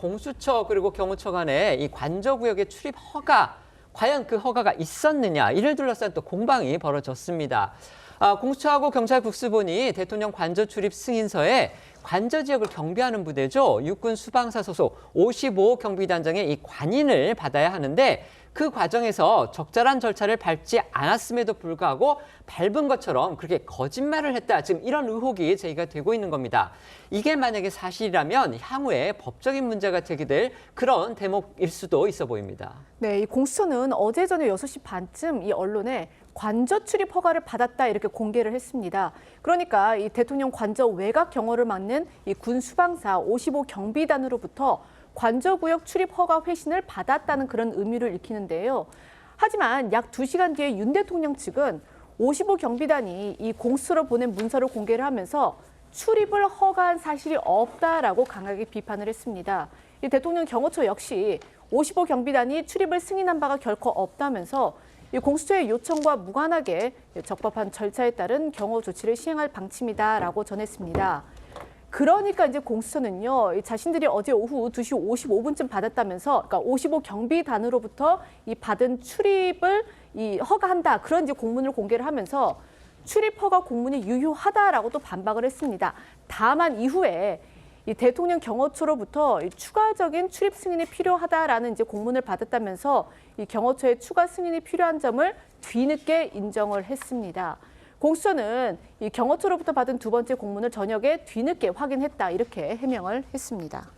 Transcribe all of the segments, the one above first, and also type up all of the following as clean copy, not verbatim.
공수처 그리고 경호처 간에 이 관저구역의 출입 허가, 과연 그 허가가 있었느냐, 이를 둘러싼 또 공방이 벌어졌습니다. 공수처하고 경찰 국수본이 대통령 관저 출입 승인서에 관저 지역을 경비하는 부대죠. 육군 수방사 소속 55 경비단장의 이 관인을 받아야 하는데 그 과정에서 적절한 절차를 밟지 않았음에도 불구하고 밟은 것처럼 그렇게 거짓말을 했다. 지금 이런 의혹이 제기가 되고 있는 겁니다. 이게 만약에 사실이라면 향후에 법적인 문제가 제기될 그런 대목일 수도 있어 보입니다. 네, 이 공수처는 어제 저녁 6시 반쯤 이 언론에 관저 출입 허가를 받았다 이렇게 공개를 했습니다. 그러니까 이 대통령 관저 외곽 경호를 맡는 이 군 수방사 55 경비단으로부터 관저구역 출입 허가 회신을 받았다는 그런 의미를 읽히는데요. 하지만 약 2시간 뒤에 윤 대통령 측은 55 경비단이 이 공수처로 보낸 문서를 공개를 하면서 출입을 허가한 사실이 없다라고 강하게 비판을 했습니다. 이 대통령 경호처 역시 55 경비단이 출입을 승인한 바가 결코 없다면서 이 공수처의 요청과 무관하게 적법한 절차에 따른 경호 조치를 시행할 방침이다라고 전했습니다. 그러니까 이제 공수처는요, 자신들이 어제 오후 2시 55분쯤 받았다면서, 그러니까 55 경비단으로부터 이 받은 출입을 허가한다, 그런 이제 공문을 공개를 하면서 출입 허가 공문이 유효하다라고 또 반박을 했습니다. 다만 이후에 이 대통령 경호처로부터 추가적인 출입 승인이 필요하다라는 이제 공문을 받았다면서 이 경호처의 추가 승인이 필요한 점을 뒤늦게 인정을 했습니다. 공수처는 이 경호처로부터 받은 두 번째 공문을 저녁에 뒤늦게 확인했다 이렇게 해명을 했습니다.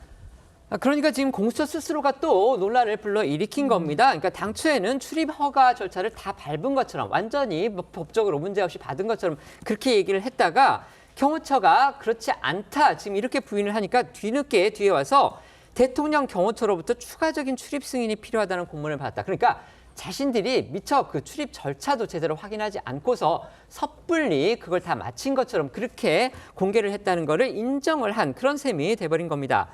그러니까 지금 공수처 스스로가 또 논란을 불러일으킨 겁니다. 그러니까 당초에는 출입 허가 절차를 다 밟은 것처럼 완전히 법적으로 문제없이 받은 것처럼 그렇게 얘기를 했다가 경호처가 그렇지 않다 지금 이렇게 부인을 하니까 뒤에 와서 대통령 경호처로부터 추가적인 출입 승인이 필요하다는 공문을 받았다. 그러니까 자신들이 미처 그 출입 절차도 제대로 확인하지 않고서 섣불리 그걸 다 마친 것처럼 그렇게 공개를 했다는 거를 인정을 한 그런 셈이 돼버린 겁니다.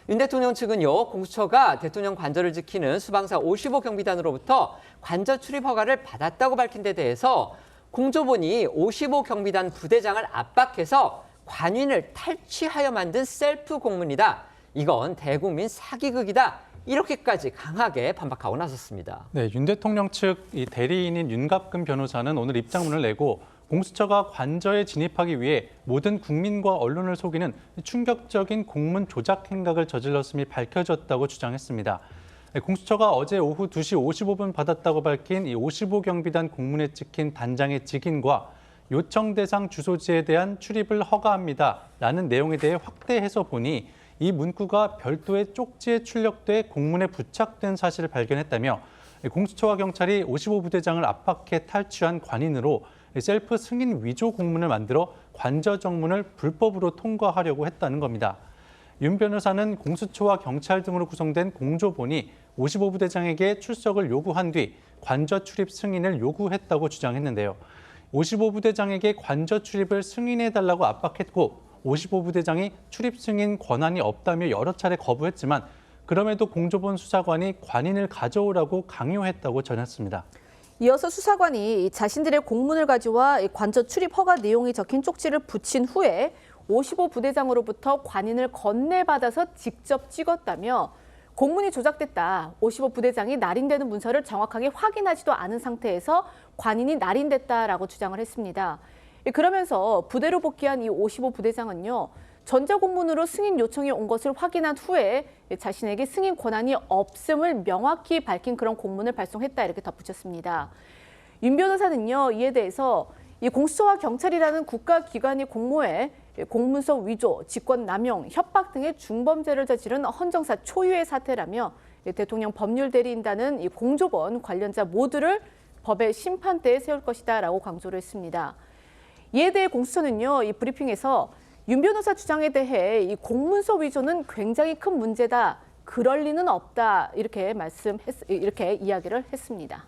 윤 대통령 측은요, 공수처가 대통령 관저를 지키는 수방사 55 경비단으로부터 관저 출입 허가를 받았다고 밝힌 데 대해서 공조본이 55 경비단 부대장을 압박해서 관인을 탈취하여 만든 셀프 공문이다. 이건 대국민 사기극이다. 이렇게까지 강하게 반박하고 나섰습니다. 네, 윤 대통령 측 이 대리인인 윤갑근 변호사는 오늘 입장문을 내고 공수처가 관저에 진입하기 위해 모든 국민과 언론을 속이는 충격적인 공문 조작 행각을 저질렀음이 밝혀졌다고 주장했습니다. 공수처가 어제 오후 2시 55분 받았다고 밝힌 이 55 경비단 공문에 찍힌 단장의 직인과 요청 대상 주소지에 대한 출입을 허가합니다라는 내용에 대해 확대해서 보니 이 문구가 별도의 쪽지에 출력돼 공문에 부착된 사실을 발견했다며 공수처와 경찰이 55 부대장을 압박해 탈취한 관인으로 셀프 승인 위조 공문을 만들어 관저 정문을 불법으로 통과하려고 했다는 겁니다. 윤 변호사는 공수처와 경찰 등으로 구성된 공조본이 55 부대장에게 출석을 요구한 뒤 관저 출입 승인을 요구했다고 주장했는데요. 55 부대장에게 관저 출입을 승인해달라고 압박했고 55 부대장이 출입 승인 권한이 없다며 여러 차례 거부했지만 그럼에도 공조본 수사관이 관인을 가져오라고 강요했다고 전했습니다. 이어서 수사관이 자신들의 공문을 가져와 관저 출입 허가 내용이 적힌 쪽지를 붙인 후에 55 부대장으로부터 관인을 건네받아서 직접 찍었다며 공문이 조작됐다. 55 부대장이 날인되는 문서를 정확하게 확인하지도 않은 상태에서 관인이 날인됐다라고 주장을 했습니다. 그러면서 부대로 복귀한 이 55 부대장은요, 전자공문으로 승인 요청이 온 것을 확인한 후에 자신에게 승인 권한이 없음을 명확히 밝힌 그런 공문을 발송했다 이렇게 덧붙였습니다. 윤 변호사는요, 이에 대해서 이 공수처와 경찰이라는 국가기관이 공모해 공문서 위조, 직권 남용, 협박 등의 중범죄를 저지른 헌정사 초유의 사태라며 대통령 법률 대리인단은 이 공조본 관련자 모두를 법의 심판대에 세울 것이다라고 강조를 했습니다. 이에 대해 공수처는요, 이 브리핑에서 윤 변호사 주장에 대해 이 공문서 위조는 굉장히 큰 문제다. 그럴 리는 없다. 이렇게 이야기를 했습니다.